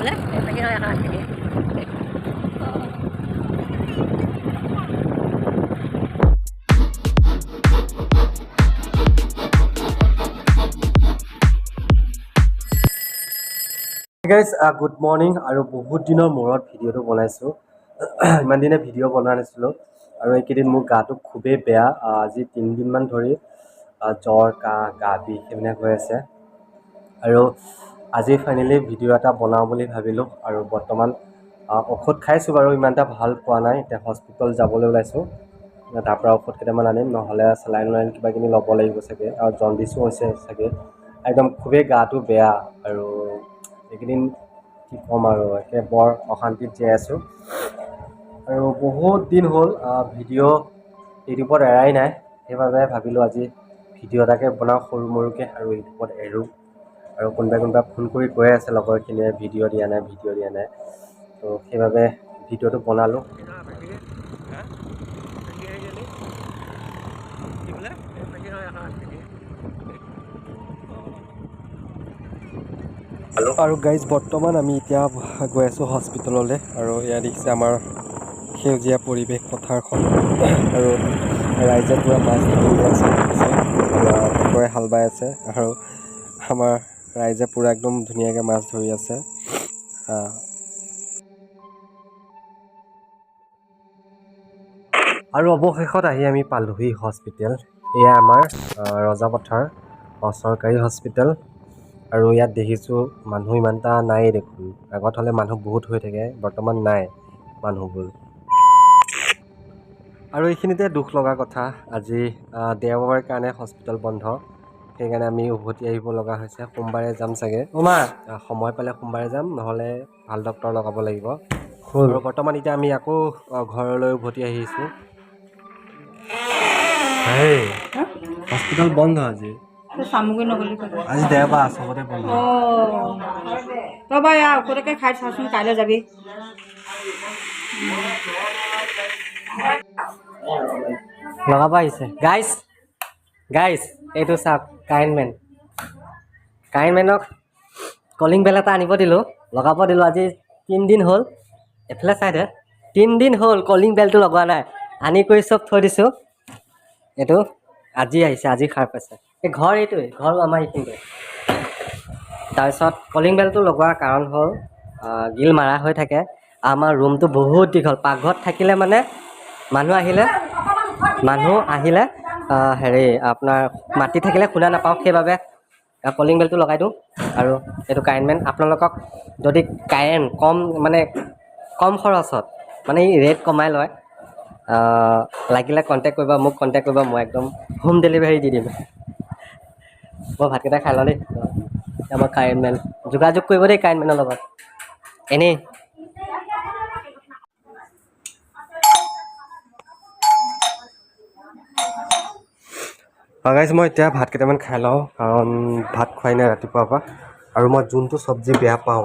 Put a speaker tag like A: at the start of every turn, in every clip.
A: Guys good morning আৰু বহুত দিনৰ মূৰত ভিডিঅ'টো বনাইছোঁ ইমান দিনে ভিডিঅ' বনোৱা নাছিলোঁ আৰু এইকেইদিন মোৰ গাটো খুবেই বেয়া আজি 3 দিনমান ধৰি জ্বৰ কাহ গা বিষ এইবিলাক হৈ আছে আৰু আজি ফাইনেলি ভিডিঅ' এটা বনাওঁ বুলি ভাবিলোঁ আৰু বৰ্তমান ঔষধ খাইছোঁ বাৰু ইমান এটা ভাল পোৱা নাই এতিয়া হস্পিটেল যাবলৈ ওলাইছোঁ তাৰপৰা ঔষধ কেইটামান আনিম নহ'লে চেলাইন কিবা কিবি ল'ব লাগিব চাগে আৰু জণ্ডিছো হৈছে চাগে একদম খুবেই গাটো বেয়া আৰু এইকেইদিন কি ক'ম আৰু একে বৰ অশান্তিত জীয়াই আছোঁ আৰু বহুত দিন হ'ল ভিডিঅ' ইউটিউবত এৰাই নাই সেইবাবে ভাবিলোঁ আজি ভিডিঅ' এটাকে বনাওঁ সৰু মৰুকৈ আৰু ইউটিউবত এৰোঁ আৰু কোনোবাই ফোন কৰি কৈ আছে লগৰখিনিয়ে ভিডিঅ' দিয়া নাই তো সেইবাবে ভিডিঅ'টো বনালোঁ আৰু গাইজ বৰ্তমান আমি এতিয়া গৈ আছোঁ হস্পিটেললৈ আৰু এয়া দেখিছে আমাৰ সেউজীয়া পৰিৱেশ পথাৰখন আৰু ৰাইজে পূৰা মাছ ধৰি আছে ট্ৰেক্টৰে হাল বাই আছে আৰু আমাৰ ৰাইজে পূৰা একদম ধুনীয়াকৈ মাছ ধৰি আছে আৰু অৱশেষত আহি আমি পালোহি হস্পিটেল এয়া আমাৰ ৰজাপথাৰ চৰকাৰী হস্পিটেল আৰু ইয়াত দেখিছোঁ মানুহ ইমান এটা নাই দেখোন আগত হ'লে মানুহ বহুত হৈ থাকে বৰ্তমান নাই মানুহবোৰ আৰু এইখিনিতে দুখ লগা কথা আজি দেওবাৰৰ কাৰণে হস্পিটেল বন্ধ সেইকাৰণে আমি উভতি আহিব লগা হৈছে সোমবাৰে যাম চাগে সময় পালে সোমবাৰে যাম নহ'লে ভাল ডক্তৰ লগাব লাগিব আৰু বৰ্তমান এতিয়া আমি আকৌ ঘৰলৈ উভতি আহিছোঁ হস্পিটেল বন্ধ আজি আজি দেওবাৰ চবতে বন্ধ
B: তই বাৰু ইয়াৰ ঔষধকে খাই চাচোন কাইলৈ যাবি
A: লগাব আহিছে গাইজ এইটো চাওক কাৰেণ্টমেনক কলিং বেল এটা আনিব দিলোঁ লগাব দিলোঁ আজি 3 দিন হ'ল এফালে চাই দে 3 দিন হ'ল কলিং বেলটো লগোৱা নাই আনি কৰি চব থৈ দিছোঁ এইটো আজি আহিছে আজি সাৰ পাইছে এই এইটোৱে ঘৰ আমাৰ এইখিনিতে তাৰপিছত কলিং বেলটো লগোৱাৰ কাৰণ হ'ল গিল মাৰা হৈ থাকে আমাৰ ৰুমটো বহুত দীঘল পাকঘৰত থাকিলে মানে মানুহ আহিলে আপোনাৰ মাতি থাকিলে শুনা নাপাওঁ সেইবাবে কলিং বেলটো লগাই দিওঁ আৰু এইটো কাৰেণ্টমেন আপোনালোকক যদি কাৰেণ্ট কম খৰচত মানে ই ৰেট কমাই লয় লাগিলে কণ্টেক্ট কৰিবা মোক কণ্টেক্ট কৰিবা মই একদম হোম ডেলিভাৰী দি দিম মই ভাতকেইটা খাই লওঁ দেই আমাৰ কাৰেণ্টমেন যোগাযোগ কৰিব দেই কাৰেণ্টমেনৰ লগত এনেই গাইজ মই এতিয়া ভাত কেইটামান খাই লওঁ কাৰণ ভাত খোৱাই নাই ৰাতিপুৱাৰ পৰা আৰু মই যোনটো চব্জি বেয়া পাওঁ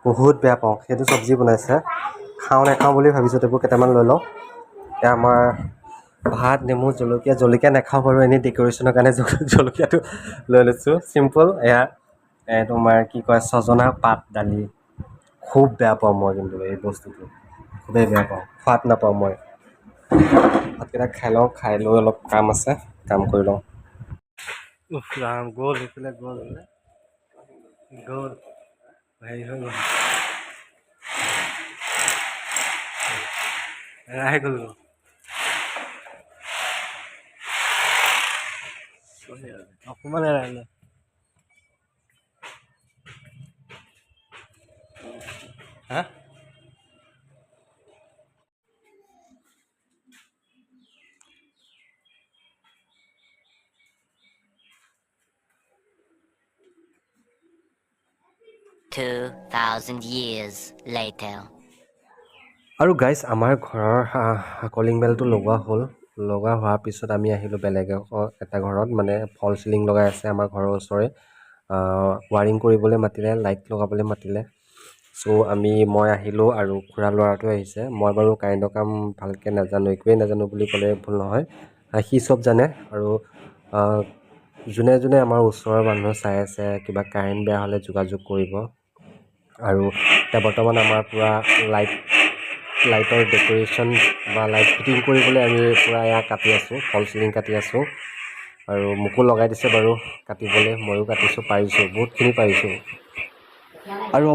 A: বহুত বেয়া পাওঁ সেইটো চব্জি বনাইছে খাওঁ নাখাওঁ বুলি ভাবিছোঁ সেইবোৰ কেইটামান লৈ লওঁ এতিয়া আমাৰ ভাত নেমু জলকীয়া নাখাওঁ বাৰু এনেই ডেক'ৰেশ্যনৰ কাৰণে জলকীয়াটো লৈ লৈছোঁ চিম্পল এয়া তোমাৰ কি কয় ছজনা পাত দালি খুব বেয়া পাওঁ মই কিন্তু এই বস্তুটো খুবেই বেয়া পাওঁ সোৱাদ নাপাওঁ মই ভাতকেইটা খাই লওঁ খাই লৈ অলপ কাম আছে কাম কৰি লওঁ গ'ল সেইফালে গ'ল হেৰি হৈ গ'ল এৰাই গ'ল অকণমান এৰালে হা
C: 2,000 years later.
A: আৰু গাইজ আমাৰ ঘৰৰ কলিং বেলটো লগোৱা হোৱাৰ পিছত আমি আহিলোঁ বেলেগ এটা ঘৰত মানে ফল চিলিং লগাই আছে আমাৰ ঘৰৰ ওচৰে ৱাৰিং কৰিবলৈ মাতিলে লাইট লগাবলৈ মাতিলে মই আহিলোঁ আৰু খুৰা ল'ৰাটোৱে আহিছে মই বাৰু কাৰেণ্টৰ কাম ভালকৈ নাজানো একোৱেই নাজানো বুলি ক'লে ভুল নহয় সি চব জানে আৰু যোনে আমাৰ ওচৰৰ মানুহ চাই আছে কিবা কাৰেণ্ট বেয়া হ'লে যোগাযোগ কৰিব আৰু এতিয়া বৰ্তমান আমাৰ পূৰা লাইটৰ ডেক'ৰেশ্যন বা লাইট ফিটিং কৰিবলৈ আমি পূৰা এয়া কাটি আছোঁ, ফল চিলিং কাটি আছোঁ। আৰু মোকো লগাই দিছে বাৰু কাটিবলৈ, ময়ো কাটিছোঁ, পাৰিছোঁ, বহুতখিনি পাৰিছোঁ। আৰু